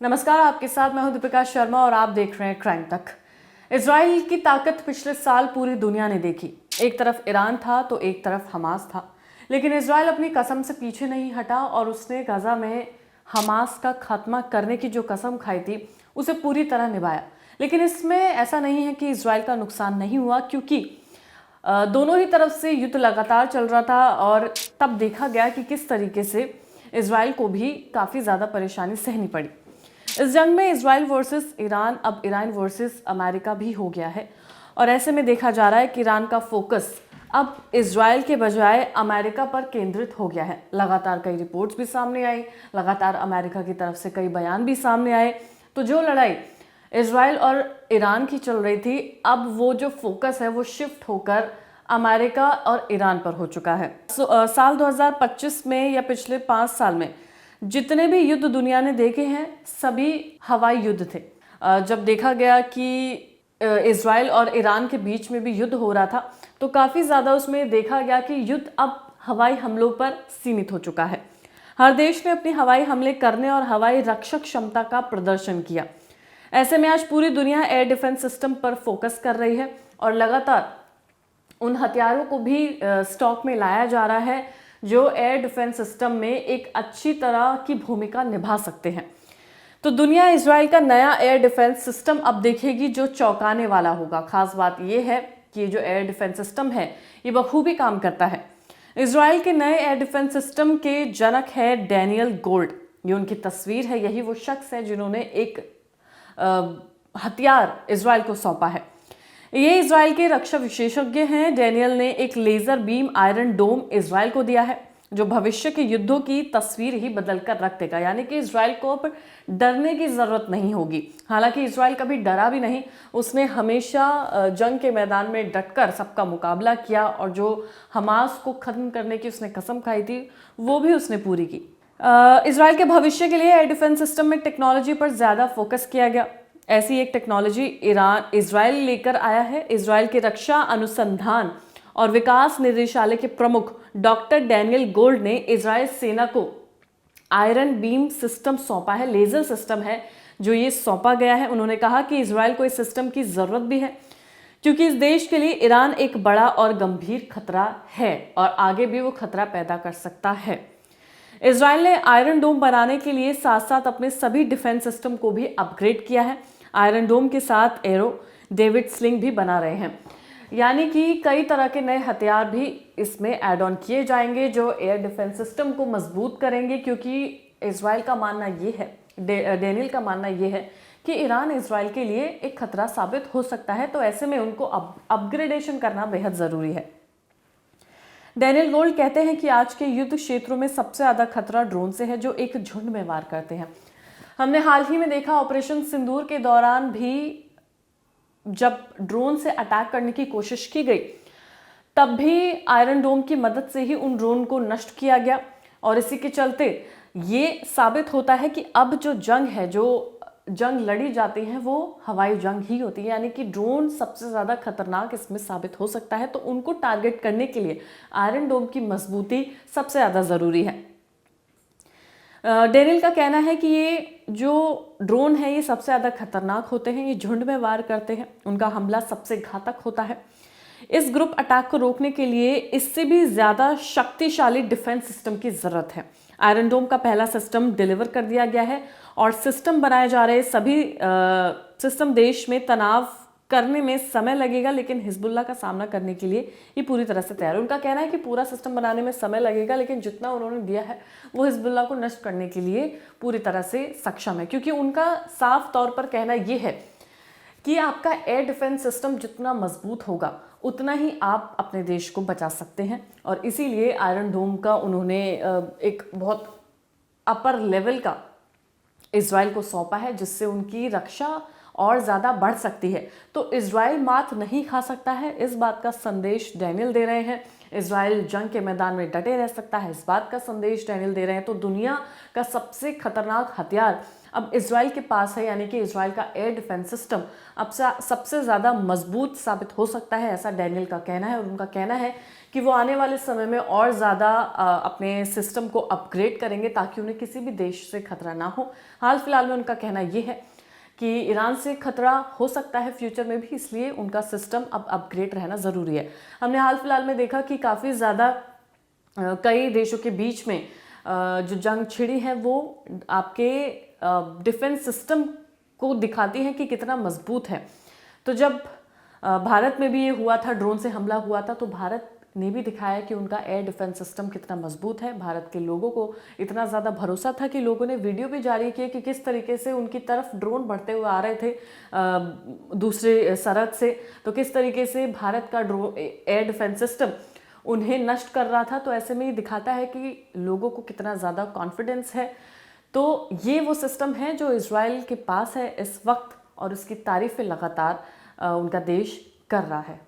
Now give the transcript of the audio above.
नमस्कार, आपके साथ मैं हूं दीपिका शर्मा और आप देख रहे हैं क्राइम तक। इजराइल की ताकत पिछले साल पूरी दुनिया ने देखी। एक तरफ ईरान था तो एक तरफ हमास था, लेकिन इजराइल अपनी कसम से पीछे नहीं हटा और उसने गाजा में हमास का खात्मा करने की जो कसम खाई थी उसे पूरी तरह निभाया। लेकिन इसमें ऐसा नहीं है कि इजराइल का नुकसान नहीं हुआ, क्योंकि दोनों ही तरफ से युद्ध लगातार चल रहा था और तब देखा गया कि किस तरीके से इजराइल को भी काफ़ी ज़्यादा परेशानी सहनी पड़ी। इस जंग में इजराइल वर्सेस ईरान अब ईरान वर्सेस अमेरिका भी हो गया है और ऐसे में देखा जा रहा है कि ईरान का फोकस अब इजराइल के बजाय अमेरिका पर केंद्रित हो गया है। लगातार कई रिपोर्ट्स भी सामने आई, लगातार अमेरिका की तरफ से कई बयान भी सामने आए। तो जो लड़ाई इजराइल और ईरान की चल रही थी, अब वो जो फोकस है वो शिफ्ट होकर अमेरिका और ईरान पर हो चुका है। साल 2025 में या पिछले 5 साल में जितने भी युद्ध दुनिया ने देखे हैं सभी हवाई युद्ध थे। जब देखा गया कि इजराइल और ईरान के बीच में भी युद्ध हो रहा था तो काफ़ी ज़्यादा उसमें देखा गया कि युद्ध अब हवाई हमलों पर सीमित हो चुका है। हर देश ने अपनी हवाई हमले करने और हवाई रक्षक क्षमता का प्रदर्शन किया। ऐसे में आज पूरी दुनिया एयर डिफेंस सिस्टम पर फोकस कर रही है और लगातार उन हथियारों को भी स्टॉक में लाया जा रहा है जो एयर डिफेंस सिस्टम में एक अच्छी तरह की भूमिका निभा सकते हैं। तो दुनिया इजराइल का नया एयर डिफेंस सिस्टम अब देखेगी जो चौंकाने वाला होगा। खास बात यह है कि ये जो एयर डिफेंस सिस्टम है ये बखूबी काम करता है। इजराइल के नए एयर डिफेंस सिस्टम के जनक है डैनियल गोल्ड। ये उनकी तस्वीर है, यही वो शख्स है जिन्होंने एक हथियार इजराइल को सौंपा है। ये इजराइल के रक्षा विशेषज्ञ हैं। डैनियल ने एक लेजर बीम आयरन डोम इजराइल को दिया है जो भविष्य के युद्धों की तस्वीर ही बदल कर रख देगा, यानी कि इजराइल को अब डरने की जरूरत नहीं होगी। हालांकि इजराइल कभी डरा भी नहीं, उसने हमेशा जंग के मैदान में डटकर सबका मुकाबला किया और जो हमास को खत्म करने की उसने कसम खाई थी वो भी उसने पूरी की। इजराइल के भविष्य के लिए एयर डिफेंस सिस्टम में टेक्नोलॉजी पर ज्यादा फोकस किया गया। ऐसी एक टेक्नोलॉजी इजराइल लेकर आया है। इजराइल के रक्षा अनुसंधान और विकास निदेशालय के प्रमुख डॉक्टर डैनियल गोल्ड ने इजराइल सेना को आयरन बीम सिस्टम सौंपा है, लेजर सिस्टम है जो ये सौंपा गया है। उन्होंने कहा कि इजराइल को इस सिस्टम की जरूरत भी है क्योंकि इस देश के लिए ईरान एक बड़ा और गंभीर खतरा है और आगे भी वो खतरा पैदा कर सकता है। इजराइल ने आयरन डोम बनाने के लिए साथ साथ अपने सभी डिफेंस सिस्टम को भी अपग्रेड किया है। आयरन डोम के साथ एरो डेविड स्लिंग भी बना रहे हैं, यानी कि कई तरह के नए हथियार भी इसमें ऐड ऑन किए जाएंगे जो एयर डिफेंस सिस्टम को मजबूत करेंगे। क्योंकि इजराइल का मानना ये है, डैनियल का मानना ये है कि ईरान इजराइल के लिए एक खतरा साबित हो सकता है, तो ऐसे में उनको अपग्रेडेशन करना बेहद ज़रूरी है। डैनियल गोल्ड कहते हैं कि आज के युद्ध क्षेत्रों में सबसे ज़्यादा खतरा ड्रोन से है जो एक झुंड में वार करते हैं। हमने हाल ही में देखा ऑपरेशन सिंदूर के दौरान भी जब ड्रोन से अटैक करने की कोशिश की गई तब भी आयरन डोम की मदद से ही उन ड्रोन को नष्ट किया गया और इसी के चलते ये साबित होता है कि अब जो जंग है, जो जंग लड़ी जाती है वो हवाई जंग ही होती है, यानी कि ड्रोन सबसे ज़्यादा खतरनाक इसमें साबित हो सकता है। तो उनको टारगेट करने के लिए आयरन डोम की मजबूती सबसे ज़्यादा ज़रूरी है। डैनियल का कहना है कि ये जो ड्रोन है ये सबसे ज़्यादा खतरनाक होते हैं, ये झुंड में वार करते हैं, उनका हमला सबसे घातक होता है। इस ग्रुप अटैक को रोकने के लिए इससे भी ज़्यादा शक्तिशाली डिफेंस सिस्टम की ज़रूरत है। आयरन डोम का पहला सिस्टम डिलीवर कर दिया गया है और सिस्टम बनाए जा रहे सभी सिस्टम देश में तनाव करने में समय लगेगा, लेकिन हिजबुल्लाह का सामना करने के लिए ये पूरी तरह से तैयार है। उनका कहना है कि पूरा सिस्टम बनाने में समय लगेगा, लेकिन जितना उन्होंने दिया है वो हिजबुल्लाह को नष्ट करने के लिए पूरी तरह से सक्षम है। क्योंकि उनका साफ तौर पर कहना ये है कि आपका एयर डिफेंस सिस्टम जितना मजबूत होगा उतना ही आप अपने देश को बचा सकते हैं और इसीलिए आयरन डोम का उन्होंने एक बहुत अपर लेवल का इजराइल को सौंपा है जिससे उनकी रक्षा और ज़्यादा बढ़ सकती है। तो इजराइल मात नहीं खा सकता है, इस बात का संदेश डैनियल दे रहे हैं। इजराइल जंग के मैदान में डटे रह सकता है, इस बात का संदेश डैनियल दे रहे हैं। तो दुनिया का सबसे खतरनाक हथियार अब इजराइल के पास है, यानी कि इजराइल का एयर डिफेंस सिस्टम अब सबसे ज़्यादा मजबूत साबित हो सकता है, ऐसा डैनियल का कहना है। और उनका कहना है कि वो आने वाले समय में और ज़्यादा अपने सिस्टम को अपग्रेड करेंगे ताकि उन्हें किसी भी देश से खतरा ना हो। हाल फिलहाल में उनका कहना ये है कि ईरान से खतरा हो सकता है फ्यूचर में भी, इसलिए उनका सिस्टम अब अपग्रेड रहना ज़रूरी है। हमने हाल फिलहाल में देखा कि काफ़ी ज़्यादा कई देशों के बीच में जो जंग छिड़ी है वो आपके डिफेंस सिस्टम को दिखाती है कि कितना मजबूत है। तो जब भारत में भी ये हुआ था, ड्रोन से हमला हुआ था, तो भारत ने भी दिखाया कि उनका एयर डिफेंस सिस्टम कितना मजबूत है। भारत के लोगों को इतना ज़्यादा भरोसा था कि लोगों ने वीडियो भी जारी किए कि किस तरीके से उनकी तरफ ड्रोन बढ़ते हुए आ रहे थे दूसरे सरहद से, तो किस तरीके से भारत का एयर डिफेंस सिस्टम उन्हें नष्ट कर रहा था। तो ऐसे में ये दिखाता है कि लोगों को कितना ज़्यादा कॉन्फिडेंस है। तो ये वो सिस्टम है जो इजराइल के पास है इस वक्त, और इसकी तारीफें लगातार उनका देश कर रहा है।